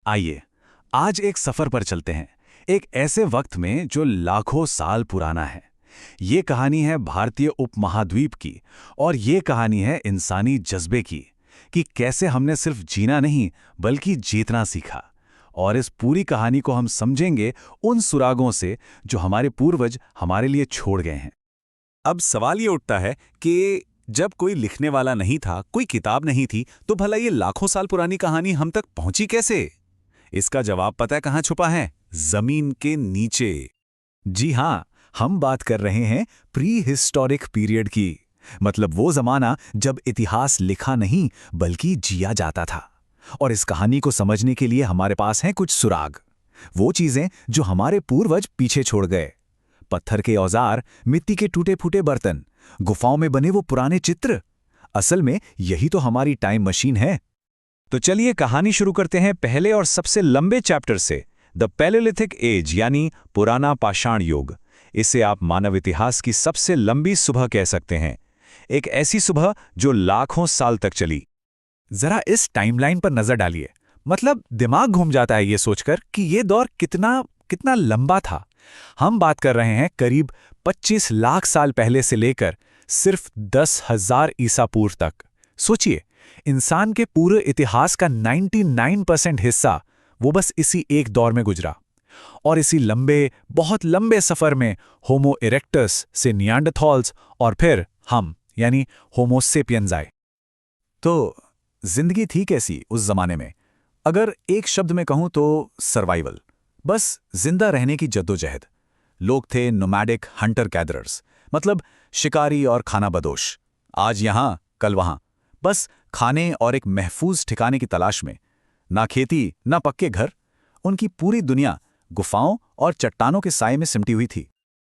आइए आज एक सफर पर चलते हैं, एक ऐसे वक्त में जो लाखों साल पुराना है। ये कहानी है भारतीय उपमहाद्वीप की, और ये कहानी है इंसानी जज्बे की कि कैसे हमने सिर्फ जीना नहीं बल्कि जीतना सीखा। और इस पूरी कहानी को हम समझेंगे उन सुरागों से जो हमारे पूर्वज हमारे लिए छोड़ गए हैं। अब सवाल ये उठता है कि जब कोई लिखने वाला नहीं था, कोई किताब नहीं थी, तो भला ये लाखों साल पुरानी कहानी हम तक पहुंची कैसे? इसका जवाब पता है कहाँ छुपा है? जमीन के नीचे। जी हाँ, हम बात कर रहे हैं प्री हिस्टोरिक पीरियड की। मतलब वो जमाना जब इतिहास लिखा नहीं बल्कि जिया जाता था। और इस कहानी को समझने के लिए हमारे पास हैं कुछ सुराग, वो चीजें जो हमारे पूर्वज पीछे छोड़ गए। पत्थर के औजार, मिट्टी के टूटे फूटे बर्तन, गुफाओं में बने वो पुराने चित्र। असल में यही तो हमारी टाइम मशीन है। तो चलिए कहानी शुरू करते हैं पहले और सबसे लंबे चैप्टर से, द पैलेलिथिक एज यानी पुराना पाषाण युग। इसे आप मानव इतिहास की सबसे लंबी सुबह कह सकते हैं। एक ऐसी सुबह जो लाखों साल तक चली। जरा इस टाइमलाइन पर नजर डालिए, मतलब दिमाग घूम जाता है ये सोचकर कि ये दौर कितना कितना लंबा था। हम बात कर रहे हैं करीब 25 लाख साल पहले से लेकर सिर्फ 10,000 ईसा पूर्व तक। सोचिए, इंसान के पूरे इतिहास का 99% हिस्सा वो बस इसी एक दौर में गुजरा। और इसी लंबे, बहुत लंबे सफर में होमो इरेक्टस से नियांडरथॉल्स और फिर हम यानी होमो सेपियंस आए। तो जिंदगी थी कैसी उस जमाने में? अगर एक शब्द में कहूं तो सर्वाइवल, बस जिंदा रहने की जद्दोजहद। लोग थे नोमैडिक हंटर गैदरर्स, मतलब शिकारी और खाना बदोश। आज यहां कल वहां, बस खाने और एक महफूज ठिकाने की तलाश में। ना खेती ना पक्के घर, उनकी पूरी दुनिया गुफाओं और चट्टानों के साए में सिमटी हुई थी।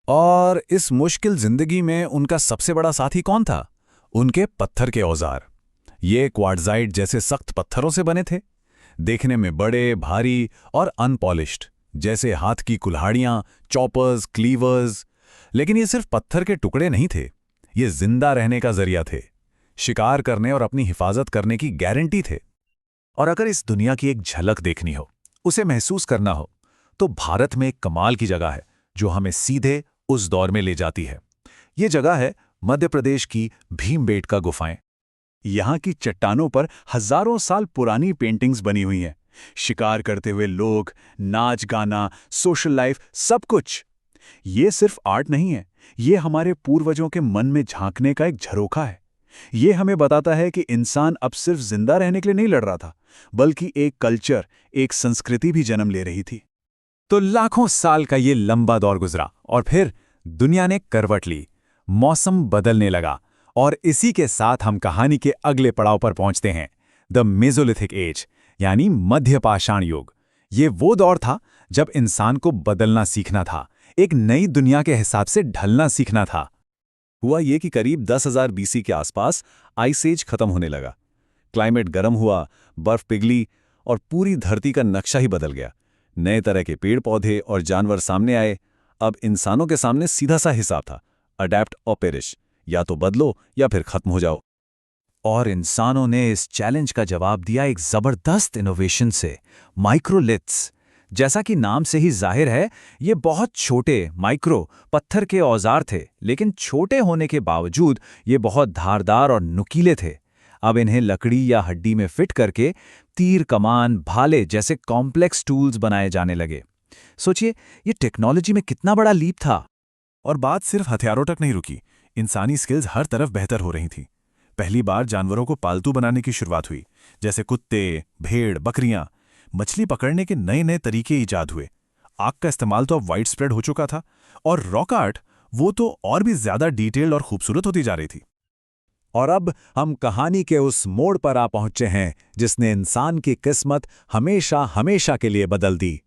और इस मुश्किल जिंदगी में उनका सबसे बड़ा साथी कौन था? उनके पत्थर के औजार। ये क्वार्ट्जाइट जैसे सख्त पत्थरों से बने थे, देखने में बड़े, भारी और अनपॉलिश्ड, जैसे हाथ की कुल्हाड़ियां, चॉपर्स, क्लीवर्स। लेकिन ये सिर्फ पत्थर के टुकड़े नहीं थे, ये जिंदा रहने का जरिया थे, शिकार करने और अपनी हिफाजत करने की गारंटी थे। और अगर इस दुनिया की एक झलक देखनी हो, उसे महसूस करना हो, तो भारत में एक कमाल की जगह है जो हमें सीधे उस दौर में ले जाती है। ये जगह है मध्य प्रदेश की भीमबेटका गुफाएं। यहाँ की चट्टानों पर हजारों साल पुरानी पेंटिंग्स बनी हुई हैं। शिकार करते हुए लोग, नाच गाना, सोशल लाइफ, सब कुछ। ये सिर्फ आर्ट नहीं है, ये हमारे पूर्वजों के मन में झांकने का एक झरोखा है। ये हमें बताता है कि इंसान अब सिर्फ जिंदा रहने के लिए नहीं लड़ रहा था, बल्कि एक कल्चर, एक संस्कृति भी जन्म ले रही थी। तो लाखों साल का ये लंबा दौर गुजरा और फिर दुनिया ने करवट ली, मौसम बदलने लगा। और इसी के साथ हम कहानी के अगले पड़ाव पर पहुंचते हैं, द मेसोलिथिक एज यानी मध्य पाषाण युग। ये वो दौर था जब इंसान को बदलना सीखना था, एक नई दुनिया के हिसाब से ढलना सीखना था। हुआ ये कि करीब 10,000 बीसी के आसपास आइस एज खत्म होने लगा। क्लाइमेट गर्म हुआ, बर्फ पिघली और पूरी धरती का नक्शा ही बदल गया। नए तरह के पेड़ पौधे और जानवर सामने आए। अब इंसानों के सामने सीधा सा हिसाब था, अडैप्ट और पेरिश, या तो बदलो या फिर खत्म हो जाओ। और इंसानों ने इस चैलेंज का जवाब दिया एक जबरदस्त इनोवेशन से, माइक्रोलिथ्स। जैसा कि नाम से ही जाहिर है, ये बहुत छोटे माइक्रो पत्थर के औजार थे, लेकिन छोटे होने के बावजूद ये बहुत धारदार और नुकीले थे। अब इन्हें लकड़ी या हड्डी में फिट करके तीर, कमान, भाले जैसे कॉम्प्लेक्स टूल्स बनाए जाने लगे। सोचिए, ये टेक्नोलॉजी में कितना बड़ा लीप था। और बात सिर्फ हथियारों तक नहीं रुकी, इंसानी स्किल्स हर तरफ बेहतर हो रही थी। पहली बार जानवरों को पालतू बनाने की शुरुआत हुई, जैसे कुत्ते, भेड़, बकरियां। मछली पकड़ने के नए नए तरीके ईजाद हुए। आग का इस्तेमाल तो अब वाइड स्प्रेड हो चुका था, और रॉक आर्ट वो तो और भी ज्यादा डिटेल्ड और खूबसूरत होती जा रही थी। और अब हम कहानी के उस मोड़ पर आ पहुंचे हैं जिसने इंसान की किस्मत हमेशा हमेशा के लिए बदल दी।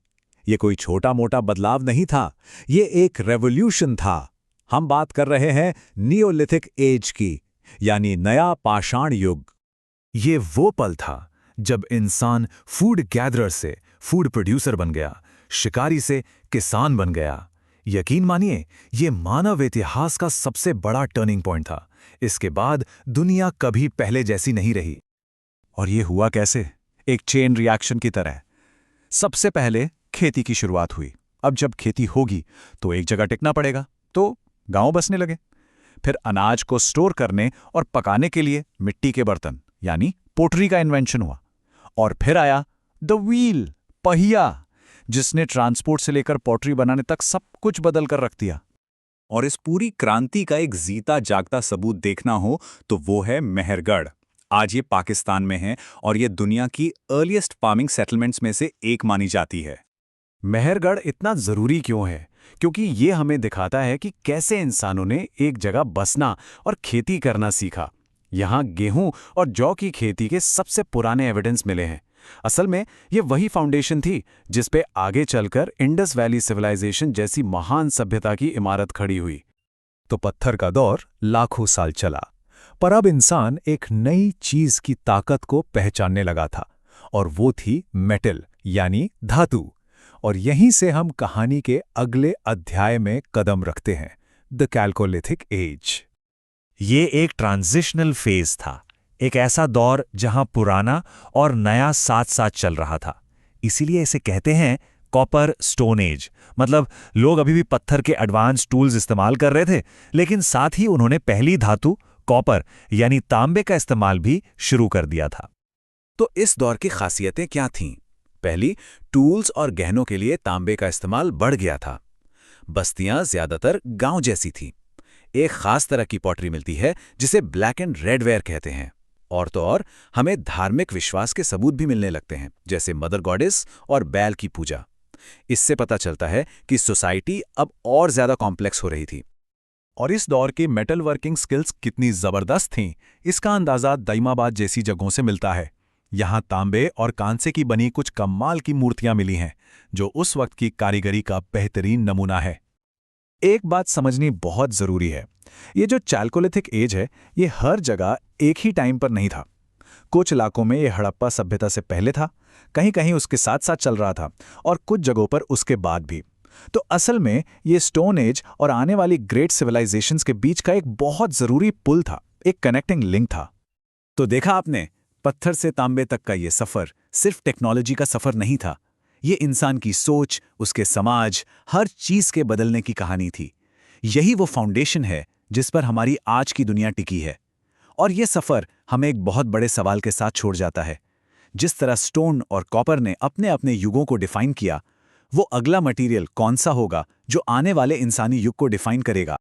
ये कोई छोटा मोटा बदलाव नहीं था, ये एक रेवोल्यूशन था। हम बात कर रहे हैं नियोलिथिक एज की, यानी नया पाषाण युग। ये वो पल था जब इंसान फूड गैदरर से फूड प्रोड्यूसर बन गया, शिकारी से किसान बन गया। यकीन मानिए, ये मानव इतिहास का सबसे बड़ा टर्निंग पॉइंट था। इसके बाद दुनिया कभी पहले जैसी नहीं रही। और ये हुआ कैसे? एक चेन रिएक्शन की तरह। सबसे पहले खेती की शुरुआत हुई। अब जब खेती होगी तो एक जगह टिकना पड़ेगा, तो गांव बसने लगे। फिर अनाज को स्टोर करने और पकाने के लिए मिट्टी के बर्तन यानी पोटरी का इन्वेंशन हुआ। और फिर आया द व्हील, पहिया, जिसने ट्रांसपोर्ट से लेकर पोटरी बनाने तक सब कुछ बदल कर रख दिया। और इस पूरी क्रांति का एक जीता जागता सबूत देखना हो तो वो है मेहरगढ़। आज ये पाकिस्तान में है और ये दुनिया की अर्लीस्ट फार्मिंग सेटलमेंट्स में से एक मानी जाती है। मेहरगढ़ इतना जरूरी क्यों है? क्योंकि ये हमें दिखाता है कि कैसे इंसानों ने एक जगह बसना और खेती करना सीखा। यहाँ गेहूं और जौ की खेती के सबसे पुराने एविडेंस मिले हैं। असल में ये वही फाउंडेशन थी जिस पे आगे चलकर इंडस वैली सिविलाइजेशन जैसी महान सभ्यता की इमारत खड़ी हुई। तो पत्थर का दौर लाखों साल चला, पर अब इंसान एक नई चीज की ताकत को पहचानने लगा था, और वो थी मेटल यानी धातु। और यहीं से हम कहानी के अगले अध्याय में कदम रखते हैं, द कैल्कोलिथिक एज। ये एक ट्रांजिशनल फेज था, एक ऐसा दौर जहां पुराना और नया साथ साथ चल रहा था। इसीलिए इसे कहते हैं कॉपर स्टोन एज। मतलब लोग अभी भी पत्थर के एडवांस टूल्स इस्तेमाल कर रहे थे, लेकिन साथ ही उन्होंने पहली धातु कॉपर यानी तांबे का इस्तेमाल भी शुरू कर दिया था। तो इस दौर की खासियतें क्या थीं? पहली, टूल्स और गहनों के लिए तांबे का इस्तेमाल बढ़ गया था। बस्तियां ज्यादातर गांव जैसी थीं। एक खास तरह की पॉटरी मिलती है जिसे ब्लैक एंड रेड वेयर कहते हैं। और तो और हमें धार्मिक विश्वास के सबूत भी मिलने लगते हैं, जैसे मदर गॉडेस और बैल की पूजा। इससे पता चलता है कि सोसाइटी अब और ज्यादा कॉम्प्लेक्स हो रही थी। और इस दौर की मेटल वर्किंग स्किल्स कितनी जबरदस्त थीं, इसका अंदाजा दाइमाबाद जैसी जगहों से मिलता है। यहाँ तांबे और कांसे की बनी कुछ कमाल की मूर्तियां मिली हैं, जो उस वक्त की कारीगरी का बेहतरीन नमूना है। एक बात समझनी बहुत जरूरी है, ये जो चैल्कोलिथिक एज है, ये हर जगह एक ही टाइम पर नहीं था। कुछ इलाकों में ये हड़प्पा सभ्यता से पहले था, कहीं कहीं उसके साथ साथ चल रहा था, और कुछ जगहों पर उसके बाद भी। तो असल में ये स्टोन एज और आने वाली ग्रेट सिविलाइजेशंस के बीच का एक बहुत जरूरी पुल था, एक कनेक्टिंग लिंक था। तो देखा आपने, पत्थर से तांबे तक का ये सफर सिर्फ टेक्नोलॉजी का सफर नहीं था। ये इंसान की सोच, उसके समाज, हर चीज के बदलने की कहानी थी। यही वो फाउंडेशन है जिस पर हमारी आज की दुनिया टिकी है। और ये सफर हमें एक बहुत बड़े सवाल के साथ छोड़ जाता है। जिस तरह स्टोन और कॉपर ने अपने अपने युगों को डिफाइन किया, वो अगला मटेरियल कौन सा होगा जो आने वाले इंसानी युग को डिफाइन करेगा?